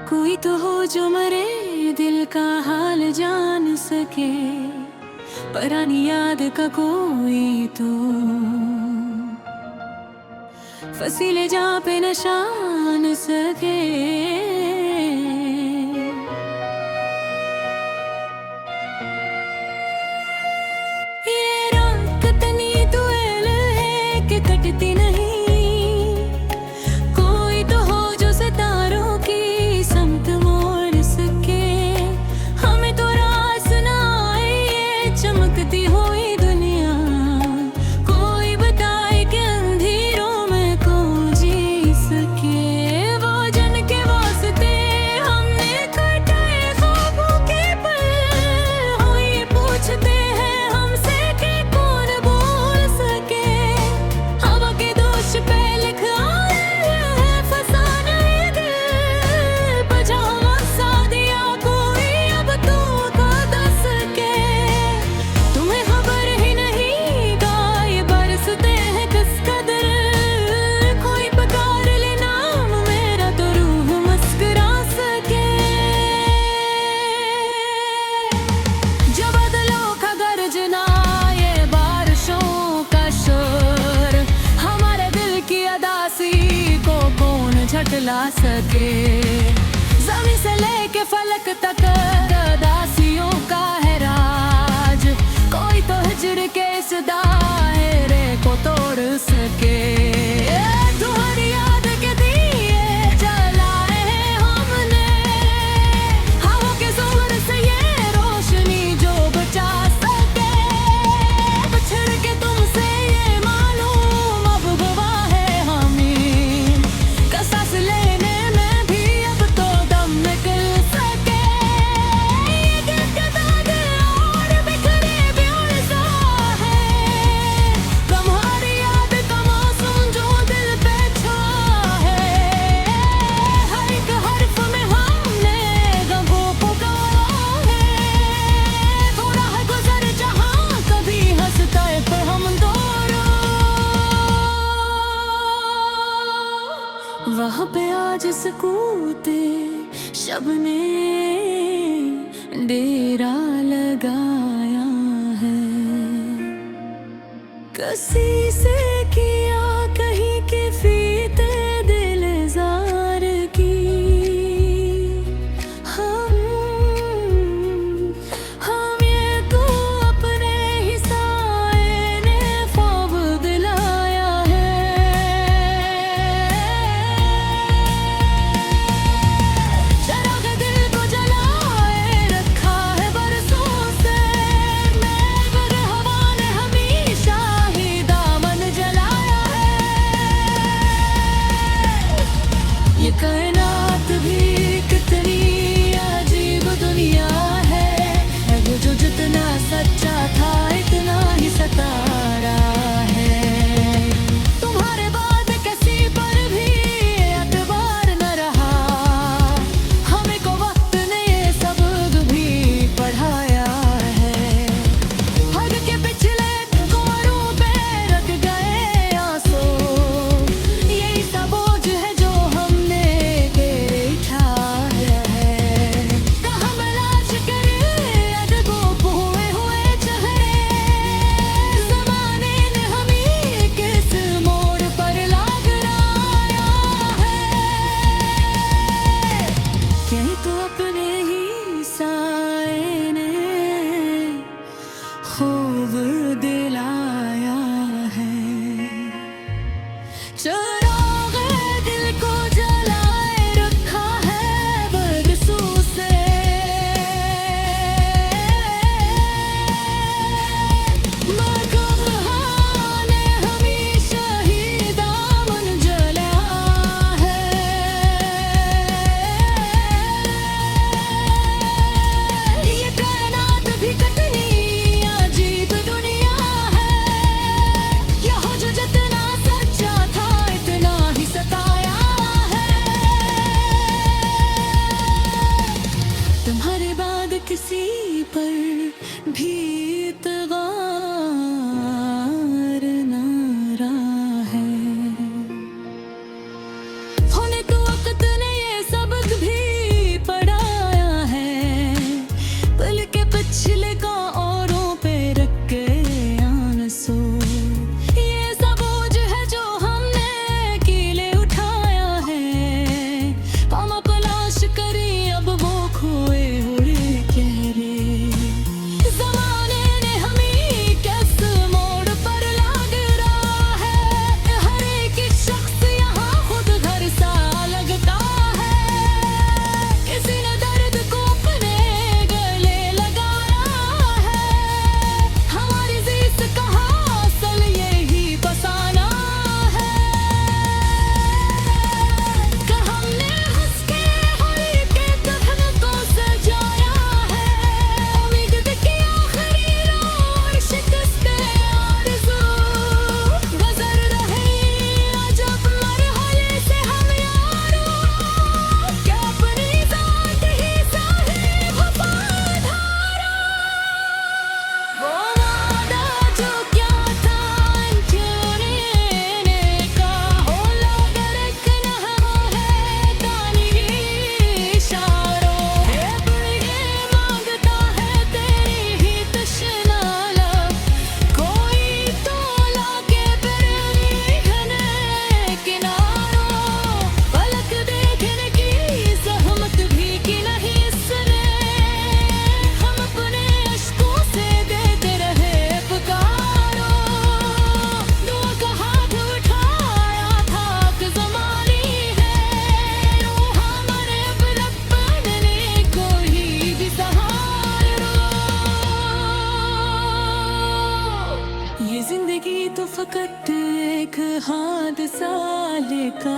कोई तो हो जो मरे दिल का हाल जान सके, पुरानी याद का कोई तो फसीले जहाँ पे निशान सके। ये रात कितनी दुएल है कि कटती नहीं, कोई तो हो जो सितारों की समत मोड़ सके। हमें तो रास ना आए ये चमकती हुई दुनिया, कोई बताए कि अंधेरों में कौन जी सके। वो जन के वास्ते हमने कटाए ख्वाबों के पल, हो ये पूछते हैं हमसे कि कौन बोल सके। हवा के दोष पे लिख आए हैं फसाना ये दिल, बजा सा दिया कोई अब तो दस के। तुम्हें खबर ही नहीं गाय बरसते हैं किस कदर, कोई पुकार ले नाम मेरा तो रूह मुस्कुरा सके। जो बदलों का गरजना ये बारिशों का शोर, हमारे दिल की अदासी को कौन झटला सके। जमीन से लेके फलक तक अदासियों का है राज, कोई तो हिजर के इस दायरे को तोड़ सके। तुम्हारी याद के दिए जलाए हैं हमने, हवा के जोर से ये रोशनी जो बचा सके। बिछड़ के तुमसे ये मालूम अब गवाह है हमें, सांस लेने में भी अब तो दम निकल सके। ये दिल का दाग और बिखरे प्यार सा है, तुम्हारी याद का मौसम जो दिल पे छा है। हर एक हर्फ में हमने गमों को गाया है, थोड़ा है गुजर जहाँ कभी हंसता है पर हम दोनों। वहाँ पे आज सकूते शब ने डेरा लगाया है, कसी से किया कहीं के फीते दिल जार की। हम ये तो अपने ही साए ने ख्वाब दिलाया है। चराग दिल को जलाए रखा है बरसों से, मगर हवा ने हमेशा ही दामन जलाया है। ये कायनात भी कितनी अजीब दुनिया है, वो जो जितना सच्चा था इतना ही सतारा है। तुम्हारे बाद किसी पर भी एतबार न रहा, हमें को वक्त ने ये सबक भी पढ़ाया है। हद के पिछले कोरों पे रख गए आंसू, यही सब बोझ है जो हमने तेरे उठाया है। कहाँ तलाश करे अदबों हुए हुए चेहरे, ज़माने ने हमें किस मोड़ पर ला गिराया है। कहीं तो अपने ही साए ने खूब दिलाया है। चराग दिल को जलाए रखा है बरसों से, मगर हाँ ने हमेशा ही दामन जलाया है। ये कायनात भी कितनी अजीब दुनिया है, यहाँ जो जितना सच्चा था इतना ही सताया है। तुम्हारे बाद किसी पर भी इतबार न रहा है। होने तो वक्त ने ये सबक भी वक्त एक हादसा लेका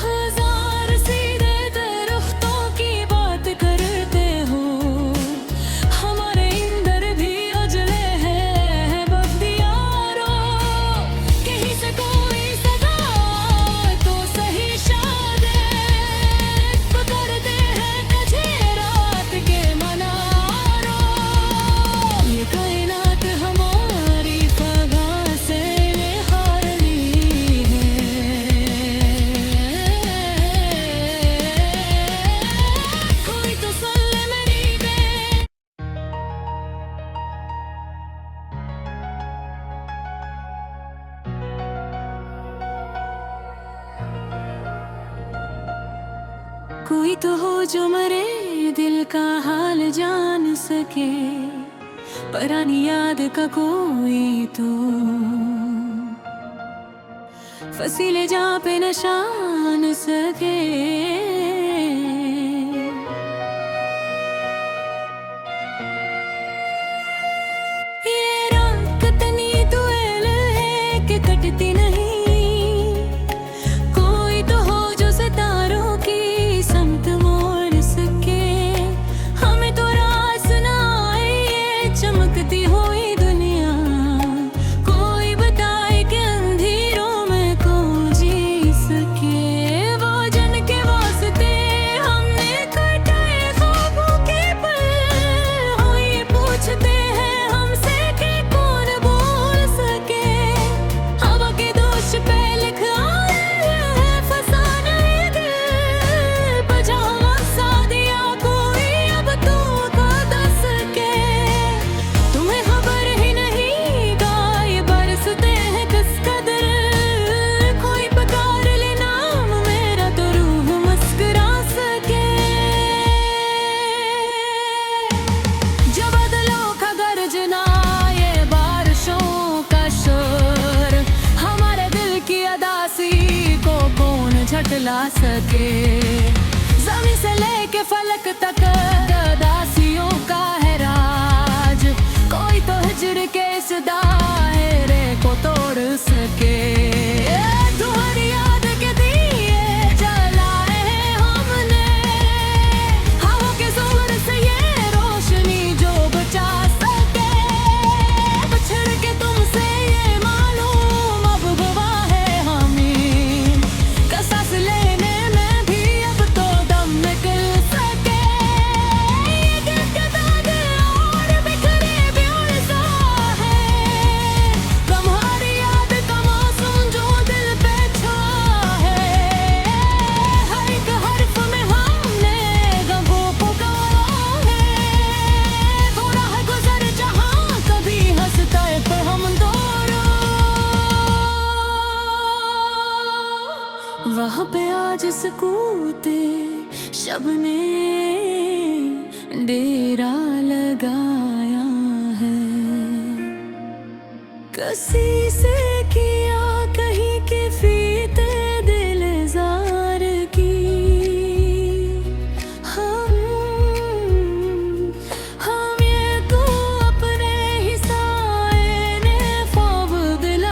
हजार सीधे दरख्तों की बात करते हो हमारे इंदर भी उजले हैं बख्तियारों कहीं से कोई सदा तो सही शादे पकड़ते हैं कजे रात के मनारों ये कायनात हमारी फगा से हारनी है कोई तो सुन ले मेरी बात कोई तो हो जो मरे दिल का हाल जान सके पुरानी याद का कोई तो फसीले जा पे निशान सके ये रात कितनी दुएल है कि कटती नहीं कोई तो हो जो सितारों की समत मोड़ सके हमें तो रास ना आए ये चमकती हुई दुनिया कोई बताए कि अंधेरों में कौन जी सके वो जन के वास्ते हमने कटाए ख्वाबों के पल हो ये पूछते हैं हमसे कि कौन बोल सके हवा के दोष पे लिख आए हैं फसाना ये दिल बजा सा दिया कोई अब तो दस के तुम्हें खबर ही नहीं गाय बरसते हैं किस कदर कोई पुकार ले नाम मेरा तो रूह मुस्कुरा सके जो बदलों का गर्जना ये बारिशों का शोर हमारे दिल की अदासी को कौन झटला सके जमीन से लेके फलक तक अदासियों का है राज कोई तो हिजर के इस दायरे को तोड़ सके तुम्हारी याद के दिए जलाए हैं हमने हवा के जोर से ये रोशनी जो बचा सके बिछड़ के तुमसे ये मालूम अब हुआ है हमें कसस लेने में भी अब तो दम निकल सके ये दिल के दाग और बिखरे भी उलझा है तुम्हारी याद का मौसम जो दिल पे छा है हर एक हर्फ में हमने गमों को गाया है वो राह गुजर जहाँ कभी हंसता है पर हम दोनों वहाँ पे आज सकूते शब ने डेरा लगाया है कसी से